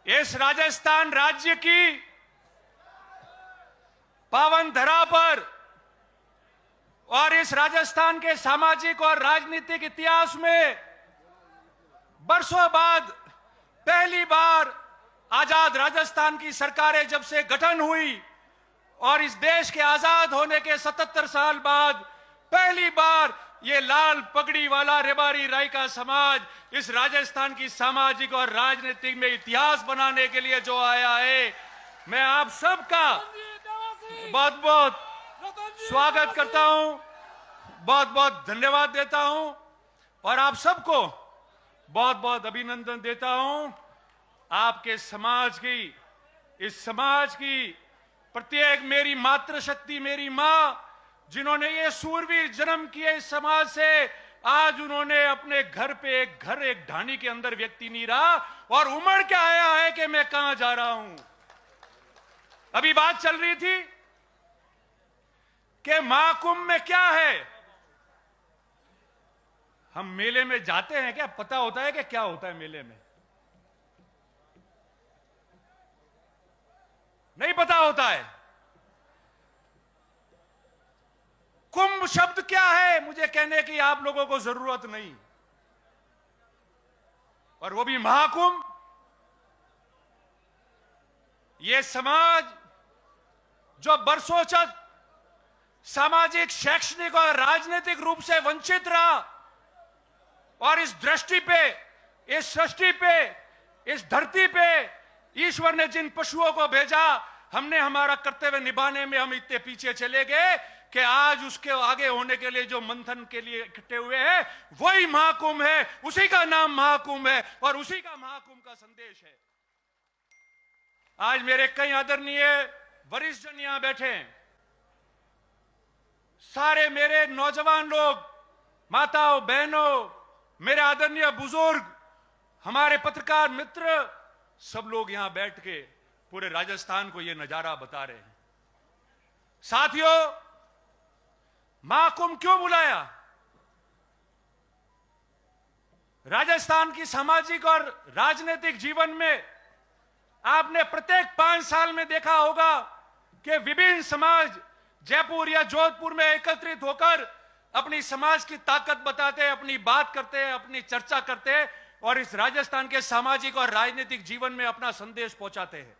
इस राजस्थान राज्य की पावन धरा पर और इस राजस्थान के सामाजिक और राजनीतिक इतिहास में बरसों बाद पहली बार आजाद राजस्थान की सरकारें जब से गठन हुई और इस देश के आजाद होने के 77 साल बाद पहली बार ये लाल पगड़ी वाला रेबारी राय का समाज इस राजस्थान की सामाजिक और राजनीतिक में इतिहास बनाने के लिए जो आया है, मैं आप सबका बहुत बहुत स्वागत करता हूं, बहुत बहुत धन्यवाद देता हूं और आप सबको बहुत बहुत अभिनंदन देता हूं। आपके समाज की, इस समाज की प्रत्येक मेरी मातृशक्ति, मेरी मां, जिन्होंने ये सूरवीर जन्म किए इस समाज से, आज उन्होंने अपने घर पे एक ढाणी के अंदर व्यक्ति नहीं रहा और उमड़ के आया है कि मैं कहां जा रहा हूं। अभी बात चल रही थी कि महाकुंभ में क्या है। हम मेले में जाते हैं, क्या पता होता है कि क्या होता है मेले में? नहीं पता होता है। कुंभ शब्द क्या है मुझे कहने की आप लोगों को जरूरत नहीं, और वो भी महाकुंभ। ये समाज जो बरसों तक सामाजिक, शैक्षणिक और राजनीतिक रूप से वंचित रहा और इस दृष्टि पे, इस सृष्टि पे, इस धरती पे ईश्वर ने जिन पशुओं को भेजा, हमने हमारा कर्तव्य निभाने में हम इतने पीछे चले गए कि आज उसके आगे होने के लिए जो मंथन के लिए इकट्ठे हुए हैं वही महाकुंभ है, उसी का नाम महाकुंभ है और उसी का महाकुंभ का संदेश है। आज मेरे कई आदरणीय वरिष्ठ जन यहां बैठे हैं, सारे मेरे नौजवान लोग, माताओं, बहनों, मेरे आदरणीय बुजुर्ग, हमारे पत्रकार मित्र, सब लोग यहां बैठ के पूरे राजस्थान को यह नजारा बता रहे हैं। साथियों, महाकुंभ क्यों बुलाया? राजस्थान की सामाजिक और राजनीतिक जीवन में आपने प्रत्येक 5 साल में देखा होगा कि विभिन्न समाज जयपुर या जोधपुर में एकत्रित होकर अपनी समाज की ताकत बताते हैं, अपनी बात करते हैं, अपनी चर्चा करते हैं और इस राजस्थान के सामाजिक और राजनीतिक जीवन में अपना संदेश पहुंचाते हैं।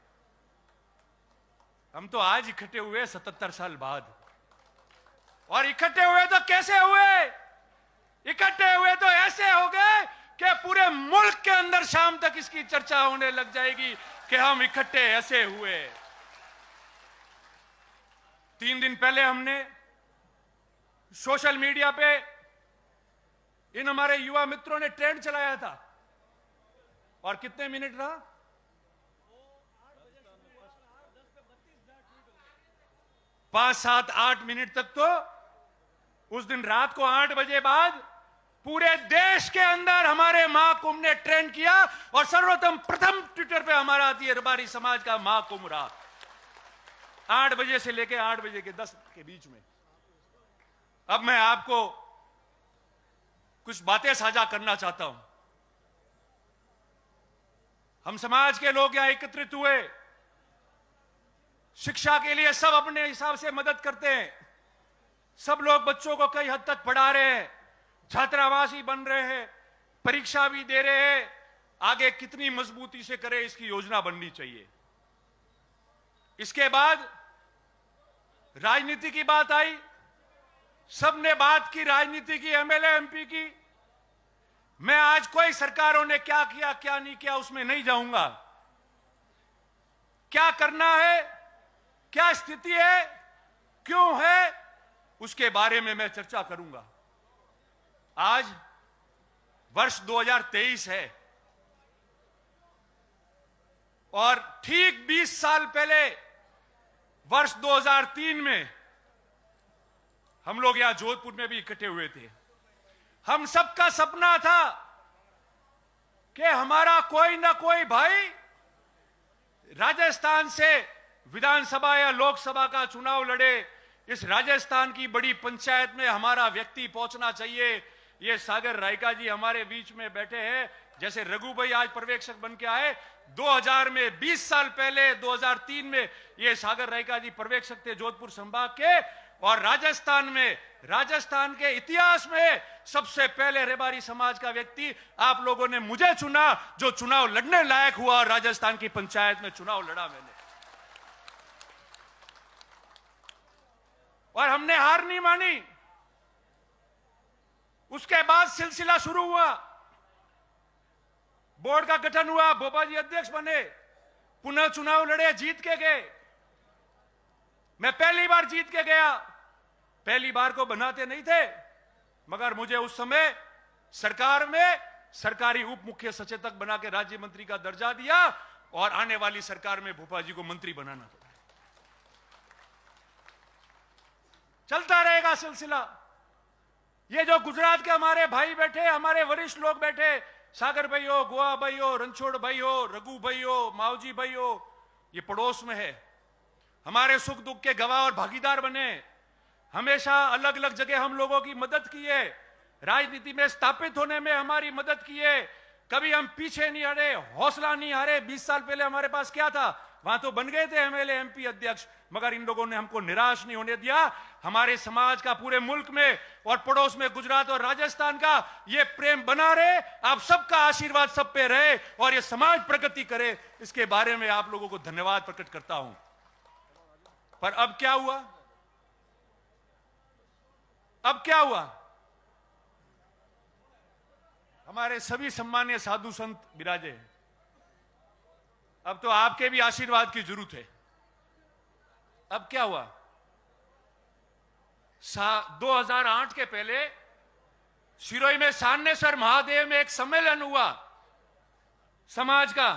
हम तो आज इकट्ठे हुए 77 साल बाद, और इकट्ठे हुए तो कैसे हुए? इकट्ठे हुए तो ऐसे हो गए कि पूरे मुल्क के अंदर शाम तक इसकी चर्चा होने लग जाएगी कि हम इकट्ठे ऐसे हुए। 3 दिन पहले हमने सोशल मीडिया पे इन हमारे युवा मित्रों ने ट्रेंड चलाया था, और कितने मिनट रहा? 5, 7, 8 मिनट तक। तो उस दिन रात को 8 बजे बाद पूरे देश के अंदर हमारे महाकुंभ ने ट्रेंड किया और सर्वप्रथम प्रथम ट्विटर पे हमारा रेबारी समाज का महाकुंभ रहा, 8 बजे से लेकर 8 बजे के 10 के बीच में। अब मैं आपको कुछ बातें साझा करना चाहता हूं। हम समाज के लोग यहां एकत्रित हुए, शिक्षा के लिए सब अपने हिसाब से मदद करते हैं, सब लोग बच्चों को कई हद तक पढ़ा रहे हैं, छात्रावासी बन रहे हैं, परीक्षा भी दे रहे हैं। आगे कितनी मजबूती से करें इसकी योजना बननी चाहिए। इसके बाद राजनीति की बात आई, सबने बात की राजनीति की, एमएलए एमपी की। मैं आज कोई सरकारों ने क्या किया क्या नहीं किया उसमें नहीं जाऊंगा। क्या करना है, क्या स्थिति है, क्यों है, उसके बारे में मैं चर्चा करूंगा। आज वर्ष 2023 है और ठीक 20 साल पहले वर्ष 2003 में हम लोग यहां जोधपुर में भी इकट्ठे हुए थे। हम सबका सपना था कि हमारा कोई ना कोई भाई राजस्थान से विधानसभा या लोकसभा का चुनाव लड़े, इस राजस्थान की बड़ी पंचायत में हमारा व्यक्ति पहुंचना चाहिए। ये सागर रायका जी हमारे बीच में बैठे हैं, जैसे रघु भाई आज पर्यवेक्षक बन के आए, 2000 में 20 साल पहले 2003 में ये सागर रायका जी पर्यवेक्षक थे जोधपुर संभाग के, और राजस्थान के इतिहास में सबसे पहले रेबारी समाज का व्यक्ति आप लोगों ने मुझे चुना, जो चुनाव लड़ने लायक हुआ, और राजस्थान की पंचायत में चुनाव लड़ा मैंने, और हमने हार नहीं मानी। उसके बाद सिलसिला शुरू हुआ, बोर्ड का गठन हुआ, बोपा जी अध्यक्ष बने, पुनः चुनाव लड़े, जीत के गए। मैं पहली बार जीत के गया, पहली बार को बनाते नहीं थे, मगर मुझे उस समय सरकार में सरकारी उप मुख्य सचेतक बना के राज्य मंत्री का दर्जा दिया, और आने वाली सरकार में भोपा जी को मंत्री बनाना पड़ा। चलता रहेगा सिलसिला। ये जो गुजरात के हमारे भाई बैठे, हमारे वरिष्ठ लोग बैठे, सागर भाई हो, गोवा भाई हो, रणछोड़ भाई हो, रघु भाई हो, मावजी भाई हो, ये पड़ोस में है, हमारे सुख दुख के गवाह और भागीदार बने, हमेशा अलग अलग जगह हम लोगों की मदद की है, राजनीति में स्थापित होने में हमारी मदद की है, कभी हम पीछे नहीं हटे, हौसला नहीं हारे। 20 साल पहले हमारे पास क्या था, वहां तो बन गए थे एमएलए एमपी अध्यक्ष, मगर इन लोगों ने हमको निराश नहीं होने दिया। हमारे समाज का पूरे मुल्क में और पड़ोस में गुजरात और राजस्थान का ये प्रेम बना रहे, आप सबका आशीर्वाद सब पे रहे, और ये समाज प्रगति करे, इसके बारे में आप लोगों को धन्यवाद प्रकट करता हूं। पर अब क्या हुआ, अब क्या हुआ, हमारे सभी सम्मानीय साधु संत विराजे हैं, अब तो आपके भी आशीर्वाद की जरूरत है। अब क्या हुआ, 2008 के पहले सिरोही में सान्नेसर महादेव में एक सम्मेलन हुआ समाज का,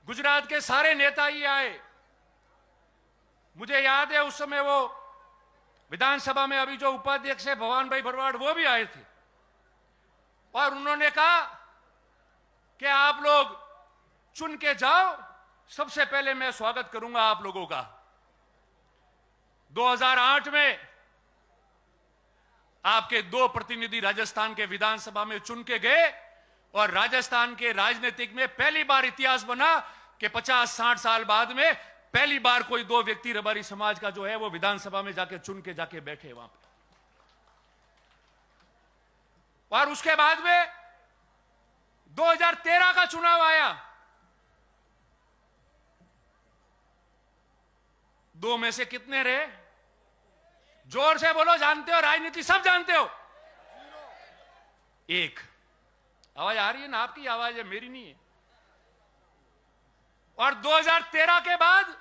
गुजरात के सारे नेता ही आए। मुझे याद है उस समय वो विधानसभा में अभी जो उपाध्यक्ष है भवान भाई भरवाड़, वो भी आए थे, और उन्होंने कहा कि आप लोग चुन के जाओ, सबसे पहले मैं स्वागत करूंगा आप लोगों का। 2008 में आपके 2 प्रतिनिधि राजस्थान के विधानसभा में चुन के गए, और राजस्थान के राजनीतिक में पहली बार इतिहास बना कि 50-60 साल बाद में पहली बार कोई 2 व्यक्ति रबारी समाज का जो है वो विधानसभा में जाके चुन के जाके बैठे वहां पे। और उसके बाद में 2013 का चुनाव आया, 2 में से कितने रहे, जोर से बोलो, जानते हो, राजनीति सब जानते हो। 1 आवाज आ रही है ना, आपकी आवाज है, मेरी नहीं है। और 2013 के बाद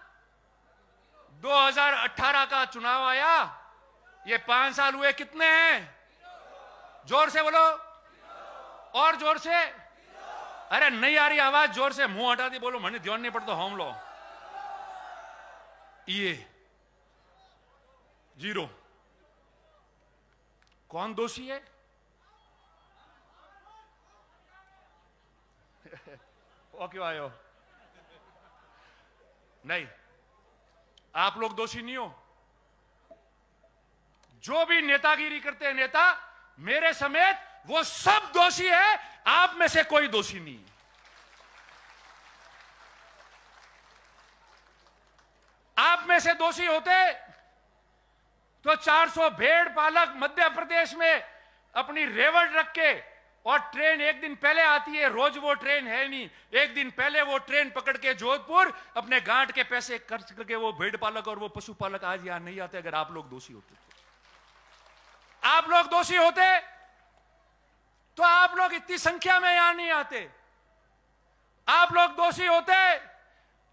2018 का चुनाव आया, ये 5 साल हुए, कितने हैं, जोर से बोलो, और जोर से, अरे नहीं आ रही आवाज, जोर से, मुंह हटा दी बोलो, मैंने ध्यान नहीं पड़ता, हम लो, ये 0। कौन दोषी है, वो क्यों आए हो, नहीं, आप लोग दोषी नहीं हो। जो भी नेतागिरी करते हैं नेता, मेरे समेत, वो सब दोषी है, आप में से कोई दोषी नहीं। आप में से दोषी होते तो 400 भेड़ पालक मध्य प्रदेश में अपनी रेवड़ रख के, और ट्रेन एक दिन पहले आती है, रोज वो ट्रेन है नहीं, एक दिन पहले वो ट्रेन पकड़ के जोधपुर अपने गांठ के पैसे खर्च करके वो भेड़ पालक और वो पशुपालक आज यहां नहीं आते। अगर आप लोग दोषी होते तो, आप लोग दोषी होते तो आप लोग इतनी संख्या में यहां नहीं आते। आप लोग दोषी होते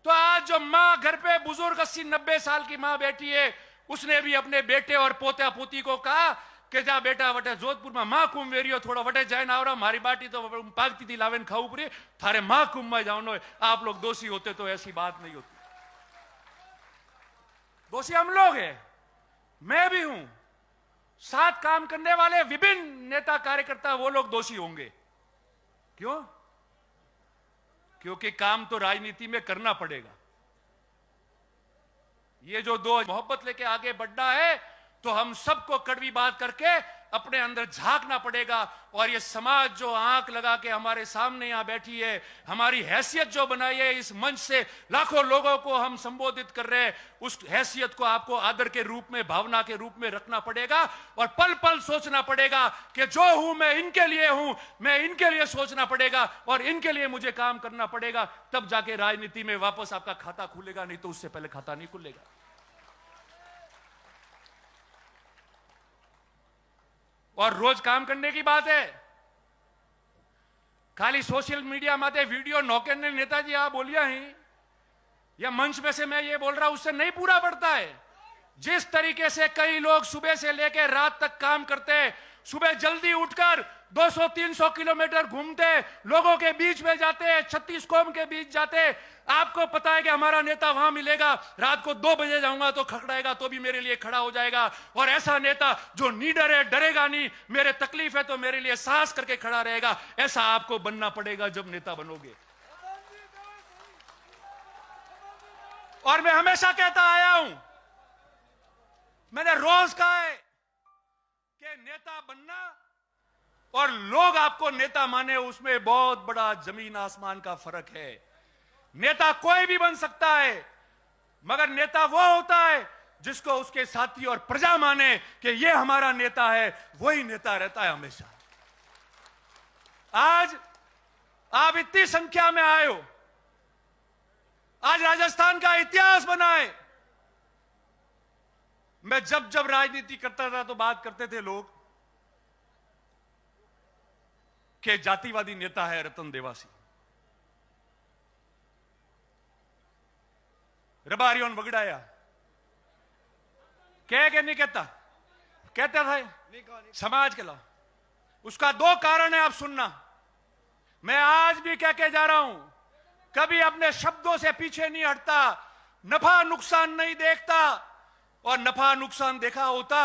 तो आज जो मां घर पे बुजुर्ग 80-90 साल की मां बैठी है, उसने भी अपने बेटे और पोता पोती को कहा कि जा बेटा वटे जोधपुर में मां कुंभ वेरियो थोड़ा वटे जाए ना, और हमारी बाटी तो पागती थी लावेन खाऊ पड़ी, थारे मां कुंभ में जाओ। आप लोग दोषी होते तो ऐसी बात नहीं होती। दोषी हम लोग हैं, मैं भी हूं, साथ काम करने वाले विभिन्न नेता कार्यकर्ता, वो लोग दोषी होंगे। क्यों? क्योंकि काम तो राजनीति में करना पड़ेगा। ये जो 2 मोहब्बत लेके आगे बढ़ना है, तो हम सबको कड़वी बात करके अपने अंदर झांकना पड़ेगा। और ये समाज जो आंख लगा के हमारे सामने यहां बैठी है, हमारी हैसियत जो बनाई है, इस मंच से लाखों लोगों को हम संबोधित कर रहे हैं, उस हैसियत को आपको आदर के रूप में, भावना के रूप में रखना पड़ेगा। और पल पल सोचना पड़ेगा कि जो हूं मैं इनके लिए हूं, मैं इनके लिए सोचना पड़ेगा और इनके लिए मुझे काम करना पड़ेगा। तब जाके राजनीति में वापस आपका खाता खुलेगा, नहीं तो उससे पहले खाता नहीं खुलेगा। और रोज काम करने की बात है, खाली सोशल मीडिया माते वीडियो नौके ने नेताजी आप बोलिया ही या मंच में से मैं ये बोल रहा हूं, उससे नहीं पूरा पड़ता है। जिस तरीके से कई लोग सुबह से लेकर रात तक काम करते हैं, सुबह जल्दी उठकर 200-300 किलोमीटर घूमते, लोगों के बीच में जाते, 36 कौम के बीच जाते। आपको पता है कि हमारा नेता वहां मिलेगा, रात को 2 बजे जाऊंगा तो खड़खड़ाएगा तो भी मेरे लिए खड़ा हो जाएगा। और ऐसा नेता जो निडर है, डरेगा नहीं, मेरे तकलीफ है तो मेरे लिए साहस करके खड़ा रहेगा, ऐसा आपको बनना पड़ेगा जब नेता बनोगे। और मैं हमेशा कहता आया हूं, मैंने रोज कहा है कि नेता बनना और लोग आपको नेता माने, उसमें बहुत बड़ा जमीन आसमान का फर्क है। नेता कोई भी बन सकता है, मगर नेता वो होता है जिसको उसके साथी और प्रजा माने कि ये हमारा नेता है, वही नेता रहता है हमेशा। आज आप इतनी संख्या में आए हो, आज राजस्थान का इतिहास बना है। मैं जब जब राजनीति करता था तो बात करते थे लोग कि जातिवादी नेता है रतन देवासी, रबारियों बगड़ाया, कह के नहीं कहता, कहता था समाज के ला। उसका 2 कारण है, आप सुनना। मैं आज भी कह के जा रहा हूं, कभी अपने शब्दों से पीछे नहीं हटता, नफा नुकसान नहीं देखता। और नफा नुकसान देखा होता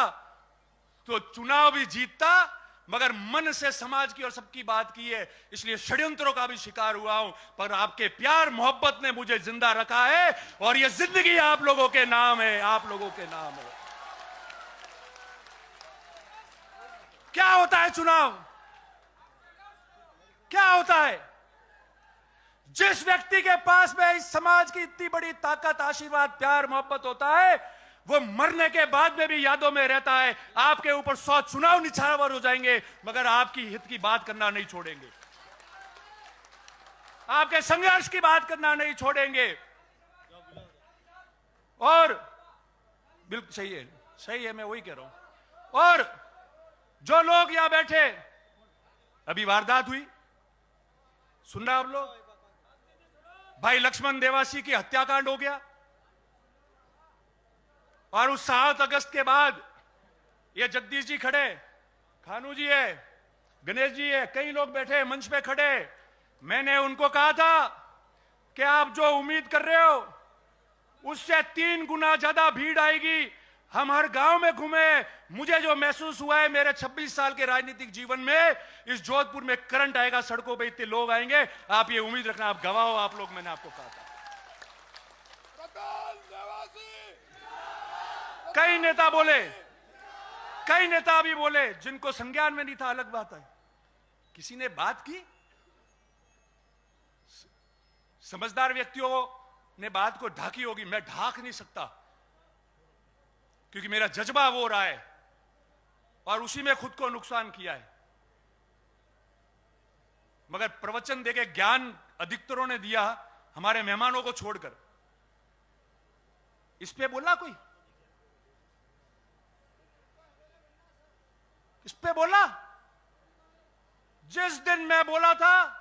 तो चुनाव भी जीतता, मगर मन से समाज की और सबकी बात की है, इसलिए षड्यंत्रों का भी शिकार हुआ हूं। पर आपके प्यार मोहब्बत ने मुझे जिंदा रखा है और यह जिंदगी आप लोगों के नाम है, आप लोगों के नाम है। क्या होता है चुनाव, क्या होता है? जिस व्यक्ति के पास में इस समाज की इतनी बड़ी ताकत, आशीर्वाद, प्यार मोहब्बत होता है, वो मरने के बाद में भी यादों में रहता है। आपके ऊपर 100 चुनाव निछावर हो जाएंगे, मगर आपकी हित की बात करना नहीं छोड़ेंगे, आपके संघर्ष की बात करना नहीं छोड़ेंगे। और बिल्कुल सही है, सही है, मैं वही कह रहा हूं। और जो लोग यहां बैठे, अभी वारदात हुई, सुन रहे आप लोग, भाई लक्ष्मण देवासी की हत्याकांड हो गया, और उस 7 अगस्त के बाद ये जगदीश जी खड़े, खानू जी है, गणेश जी है, कई लोग बैठे मंच पे खड़े। मैंने उनको कहा था कि आप जो उम्मीद कर रहे हो उससे 3 गुना ज्यादा भीड़ आएगी। हम हर गांव में घूमे, मुझे जो महसूस हुआ है मेरे 26 साल के राजनीतिक जीवन में, इस जोधपुर में करंट आएगा, सड़कों पे इतने लोग आएंगे, आप ये उम्मीद रखना, आप गवाह हो आप लोग। मैंने आपको कहा था। कई नेता बोले, कई नेता भी बोले, जिनको संज्ञान में नहीं था, अलग बात है। किसी ने बात की, समझदार व्यक्तियों ने बात को ढाकी होगी, मैं ढाक नहीं सकता क्योंकि मेरा जज्बा वो रहा है और उसी में खुद को नुकसान किया है। मगर प्रवचन देके ज्ञान अधिकतरों ने दिया, हमारे मेहमानों को छोड़कर। इस पे बोला कोई, इस पे बोला? जिस दिन मैं बोला था,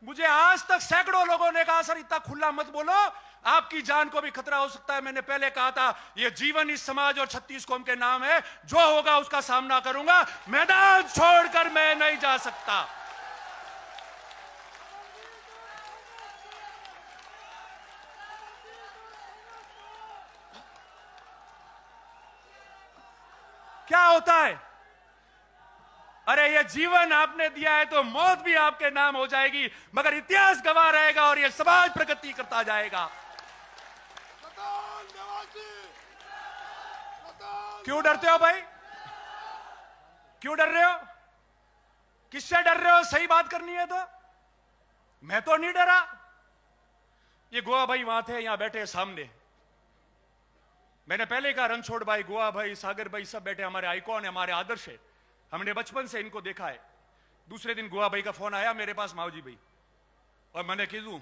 मुझे आज तक सैकड़ों लोगों ने कहा सर इतना खुला मत बोलो, आपकी जान को भी खतरा हो सकता है। मैंने पहले कहा था यह जीवन इस समाज और 36 कौम के नाम है, जो होगा उसका सामना करूंगा, मैदान छोड़कर मैं नहीं जा सकता। क्या होता है? अरे ये जीवन आपने दिया है तो मौत भी आपके नाम हो जाएगी, मगर इतिहास गवाह रहेगा और ये समाज प्रगति करता जाएगा। क्यों डरते हो भाई? क्यों डर रहे हो? किससे डर रहे हो? सही बात करनी है तो। मैं तो नहीं डरा। ये गोवा भाई वहां थे, यहां बैठे सामने। मैंने पहले कहा रणछोड़ भाई, गोवा भाई, सागर भाई सब बैठे, हमारे आइकॉन है, हमारे आदर्श है, हमने बचपन से इनको देखा है। दूसरे दिन गोवा भाई का फोन आया मेरे पास, मावजी भाई, और मैंने कह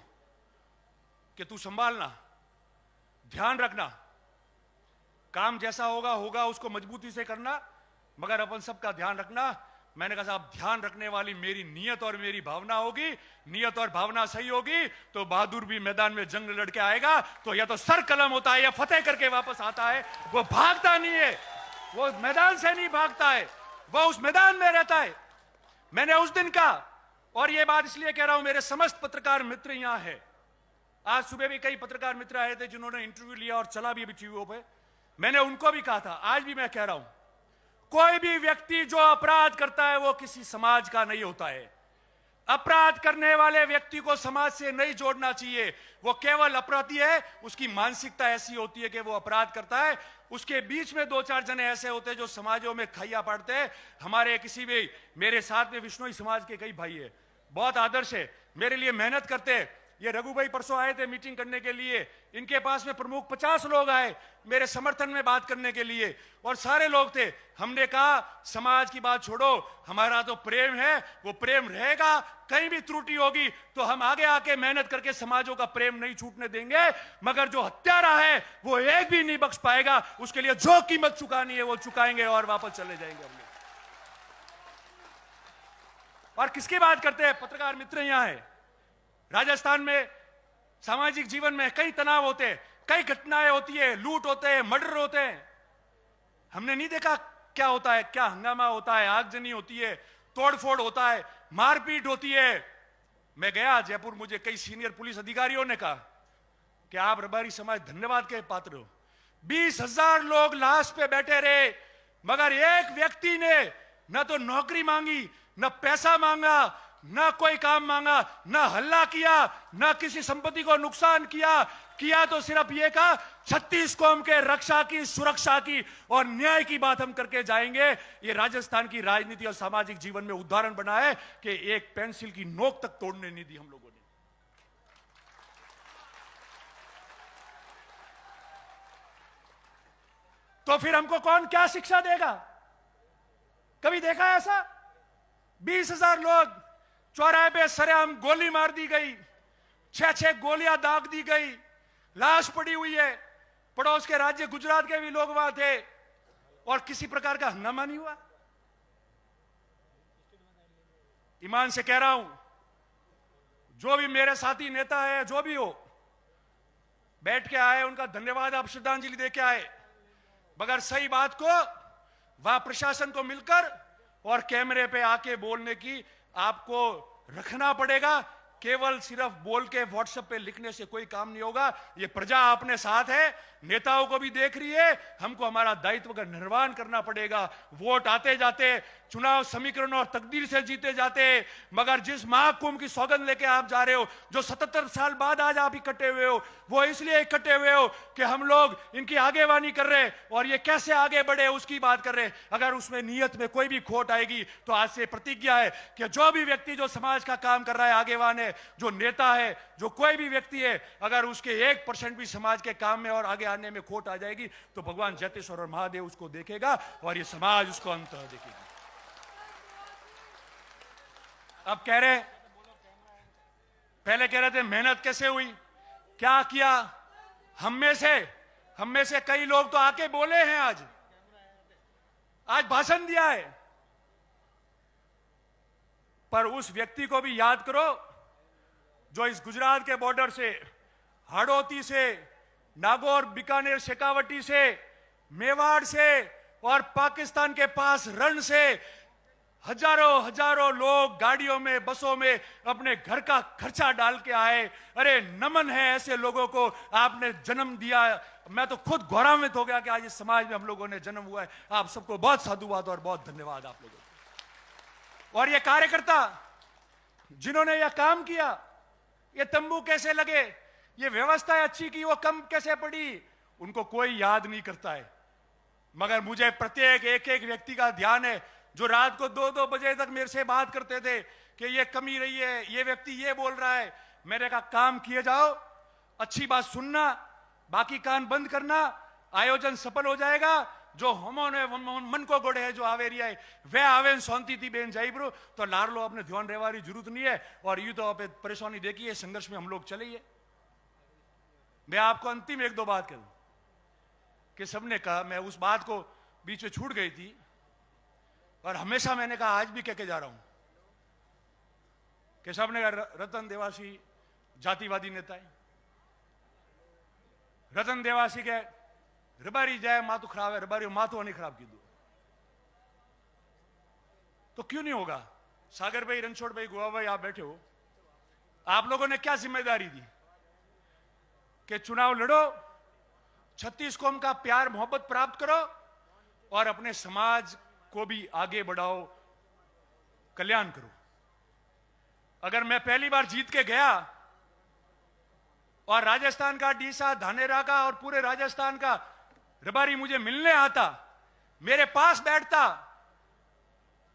कि तू संभालना, ध्यान रखना, काम जैसा होगा होगा, उसको मजबूती से करना, मगर अपन सबका ध्यान रखना। मैंने कहा साहब, ध्यान रखने वाली मेरी नियत और मेरी भावना होगी, नियत और भावना सही होगी तो बहादुर भी मैदान में जंग लड़के आएगा तो या तो सर कलम होता है या फतेह करके वापस आता है। वो भागता नहीं है, वो मैदान से नहीं भागता है, वो उस मैदान में रहता है। मैंने उस दिन कहा, और ये बात इसलिए कह रहा हूं, मेरे समस्त पत्रकार मित्र यहां है। आज सुबह भी कई पत्रकार मित्र आए थे जिन्होंने इंटरव्यू लिया और चला भी अभी टीवी पे। मैंने उनको भी कहा था, आज भी मैं कह रहा हूं, कोई भी व्यक्ति जो अपराध करता है वो किसी समाज का नहीं होता है। अपराध करने वाले व्यक्ति को समाज से नहीं जोड़ना चाहिए, वो केवल अपराधी है। उसकी मानसिकता ऐसी होती है कि वो अपराध करता है, उसके बीच में दो चार जने ऐसे होते हैं जो समाजों में खैया पड़ते हैं। हमारे किसी भी, मेरे साथ में विश्नोई समाज के कई भाई है, बहुत आदर्श है, मेरे लिए मेहनत करते हैं। ये रघु भाई परसों आए थे मीटिंग करने के लिए, इनके पास में प्रमुख 50 लोग आए मेरे समर्थन में बात करने के लिए, और सारे लोग थे। हमने कहा समाज की बात छोड़ो, हमारा तो प्रेम है, वो प्रेम रहेगा। कहीं भी त्रुटि होगी तो हम आगे आके मेहनत करके समाजों का प्रेम नहीं छूटने देंगे, मगर जो हत्यारा है वो एक भी नहीं बख्श पाएगा। उसके लिए जो कीमत चुकानी है वो चुकाएंगे और वापस चले जाएंगे हम लोग। और किसकी बात करते हैं? पत्रकार मित्र यहां है। राजस्थान में सामाजिक जीवन में कई तनाव होते हैं, कई घटनाएं होती है, लूट होते हैं, मर्डर होते हैं। हमने नहीं देखा क्या होता है, क्या हंगामा होता है, आगजनी होती है, तोड़फोड़ होता है, मारपीट होती है। मैं गया जयपुर, मुझे कई सीनियर पुलिस अधिकारियों ने कहा कि आप रबारी समाज धन्यवाद के पात्र हो। 20,000 लोग लाश पे बैठे रहे, मगर एक व्यक्ति ने न तो नौकरी मांगी, न पैसा मांगा, ना कोई काम मांगा, ना हल्ला किया, ना किसी संपत्ति को नुकसान किया तो सिर्फ ये कहा 36 कौम के रक्षा की, सुरक्षा की और न्याय की बात हम करके जाएंगे। ये राजस्थान की राजनीति और सामाजिक जीवन में उदाहरण बना है कि एक पेंसिल की नोक तक तोड़ने नहीं दी हम लोगों ने। तो फिर हमको कौन क्या शिक्षा देगा? कभी देखा है ऐसा? 20,000 लोग चौराहे पे सरेआम गोली मार दी गई, 6-6 गोलियां दाग दी गई, लाश पड़ी हुई है। पड़ोस के राज्य गुजरात के भी लोग वहां थे और किसी प्रकार का हंगामा नहीं हुआ। ईमान से कह रहा हूं, जो भी मेरे साथी नेता है, जो भी हो, बैठ के आए, उनका धन्यवाद, आप श्रद्धांजलि दे के आए, मगर सही बात को वहां प्रशासन को मिलकर और कैमरे पे आके बोलने की आपको रखना पड़ेगा। केवल सिर्फ बोल के व्हाट्सएप पे लिखने से कोई काम नहीं होगा। ये प्रजा अपने साथ है, नेताओं को भी देख रही है, हमको हमारा दायित्व का निर्वहन करना पड़ेगा। वोट आते जाते, चुनाव समीकरण और तकदीर से जीते जाते, मगर जिस महाकुंभ की सौगंध लेके आप जा रहे हो, जो 77 साल बाद आज आप इकट्ठे हुए हो, वो इसलिए इकट्ठे हुए हो कि हम लोग इनकी आगेवानी कर रहे और ये कैसे आगे बढ़े उसकी बात कर रहे। अगर उसमें नियत में कोई भी खोट आएगी तो आज से प्रतिज्ञा है कि जो भी व्यक्ति जो समाज का काम कर रहा है, आगेवान है, जो नेता है, जो कोई भी व्यक्ति है, अगर उसके 1% भी समाज के काम में और आगे आने में खोट आ जाएगी तो भगवान जैतेश्वर और महादेव उसको देखेगा और ये समाज उसको अंततः देखेगा। अब कह रहे, पहले कह रहे थे मेहनत कैसे हुई, क्या किया। हम में से कई लोग तो आके बोले हैं, आज भाषण दिया है, पर उस व्यक्ति को भी याद करो जो इस गुजरात के बॉर्डर से, हाड़ौती से, नागौर, बीकानेर, शेखावटी से, मेवाड़ से और पाकिस्तान के पास रण से हजारों लोग गाड़ियों में, बसों में अपने घर का खर्चा डाल के आए। अरे नमन है ऐसे लोगों को, आपने जन्म दिया। मैं तो खुद गौरवान्वित हो गया कि आज इस समाज में हम लोगों ने जन्म हुआ है। आप सबको बहुत साधुवाद और बहुत धन्यवाद आप लोगों को। और ये कार्यकर्ता जिन्होंने यह काम किया, ये तंबू कैसे लगे, ये व्यवस्था अच्छी की, वो कम कैसे पड़ी, उनको कोई याद नहीं करता है। मगर मुझे प्रत्येक एक व्यक्ति का ध्यान है। जो रात को 2-2 बजे तक मेरे से बात करते थे कि ये कमी रही है, ये व्यक्ति ये बोल रहा है। मैंने कहा काम किए जाओ, अच्छी बात सुनना, बाकी कान बंद करना, आयोजन सफल हो जाएगा। जो हमोने मन को गोड़े है जो आवेरी है वे आवेन शांति थी बेन जाइब्रो तो लारलो अपने ध्यान रहवारी जरूरत नहीं है। और यू तो आप परेशानी देखिए, संघर्ष में हम लोग चले। मैं आपको अंतिम 1-2 बात करूं कि सबने कहा, मैं उस बात को बीच में छूट गई थी और हमेशा मैंने कहा, आज भी कह के जा रहा हूं कि सबने कहा रतन देवासी जातिवादी नेता है। रतन देवासी के रबारी जाए मातू खराब है, रबारी मातू नहीं खराब की दो तो क्यों नहीं होगा। सागर भाई, रणछोड़ भाई, गोवा भाई, आप बैठे हो, आप लोगों ने क्या जिम्मेदारी दी कि चुनाव लड़ो, 36 कौम का प्यार मोहब्बत प्राप्त करो और अपने समाज को भी आगे बढ़ाओ, कल्याण करो। अगर मैं पहली बार जीत के गया और राजस्थान का डीसा, धानेरा का और पूरे राजस्थान का रबारी मुझे मिलने आता, मेरे पास बैठता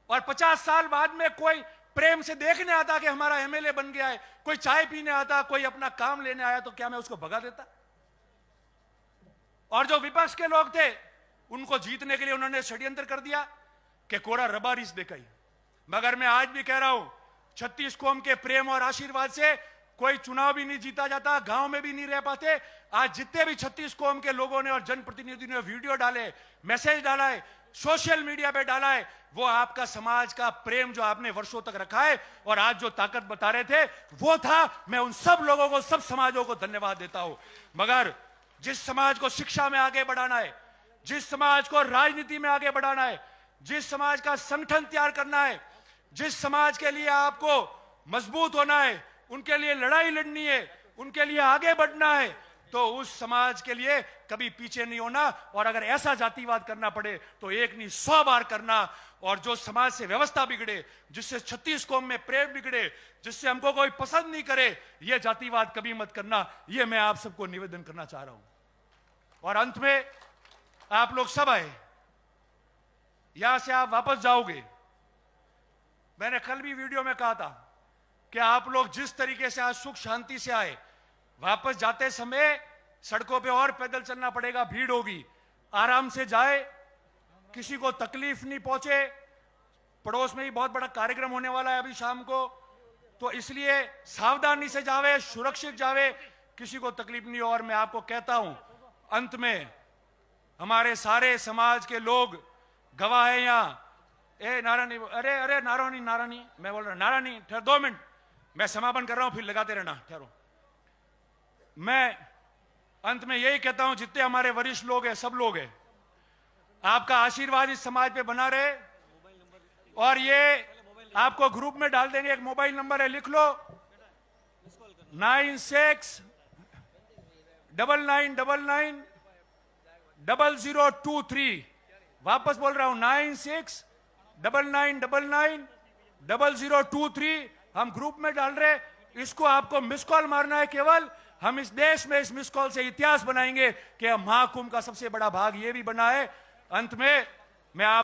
और 50 साल बाद में कोई प्रेम से देखने आता कि हमारा एमएलए बन गया है, कोई चाय पीने आता, कोई अपना काम लेने आया, तो क्या मैं उसको भगा देता? और जो विपक्ष के लोग थे उनको जीतने के लिए उन्होंने षड्यंत्र कर दिया कि कोरा रबारीस दिखाई। मगर मैं आज भी कह रहा हूं, 36 कौम के प्रेम और आशीर्वाद से कोई चुनाव भी नहीं जीता जाता, गांव में भी नहीं रह पाते। आज जितने भी 36 कौम के लोगों ने और जनप्रतिनिधियों ने वीडियो डाले, मैसेज डाला है, सोशल मीडिया पे डाला है, वो आपका समाज का प्रेम जो आपने वर्षों तक रखा है और आज जो ताकत बता रहे थे वो था। मैं उन सब लोगों को, सब समाजों को धन्यवाद देता हूं। मगर जिस समाज को शिक्षा में आगे बढ़ाना है, जिस समाज को राजनीति में आगे बढ़ाना है, जिस समाज का संगठन तैयार करना है, जिस समाज के लिए आपको मजबूत होना है, उनके लिए लड़ाई लड़नी है, उनके लिए आगे बढ़ना है, तो उस समाज के लिए कभी पीछे नहीं होना। और अगर ऐसा जातिवाद करना पड़े तो एक नहीं 100 बार करना। और जो समाज से व्यवस्था बिगड़े, जिससे 36 कौम में प्रेम बिगड़े, जिससे हमको कोई पसंद नहीं करे, यह जातिवाद कभी मत करना। यह मैं आप सबको निवेदन करना चाह रहा हूं। और अंत में आप लोग सब आए, यहां से आप वापस जाओगे। मैंने कल भी वीडियो में कहा था कि आप लोग जिस तरीके से आज सुख शांति से आए, वापस जाते समय सड़कों पे और पैदल चलना पड़ेगा, भीड़ होगी, आराम से जाए, किसी को तकलीफ नहीं पहुंचे। पड़ोस में ही बहुत बड़ा कार्यक्रम होने वाला है अभी शाम को, तो इसलिए सावधानी से जावे, सुरक्षित जावे, किसी को तकलीफ नहीं हो। और मैं आपको कहता हूं, अंत में हमारे सारे समाज के लोग गवाह है यहां। नारायणी, अरे नारायणी, मैं बोल रहा नारायणी, ठहर 2 मिनट, मैं समापन कर रहा हूं, फिर लगाते रहना, ठहरो। मैं अंत में यही कहता हूं, जितने हमारे वरिष्ठ लोग हैं, सब लोग हैं, आपका आशीर्वाद इस समाज पे बना रहे। और ये आपको ग्रुप में डाल देंगे, एक मोबाइल नंबर है, लिख लो, 9699990023। वापस बोल रहा हूं, 9699990023। हम ग्रुप में डाल रहे, इसको आपको मिस कॉल मारना है केवल। हम इस देश में इस मिस कॉल से इतिहास बनाएंगे कि महाकुंभ का सबसे बड़ा भाग ये भी बना है। अंत में मैं आप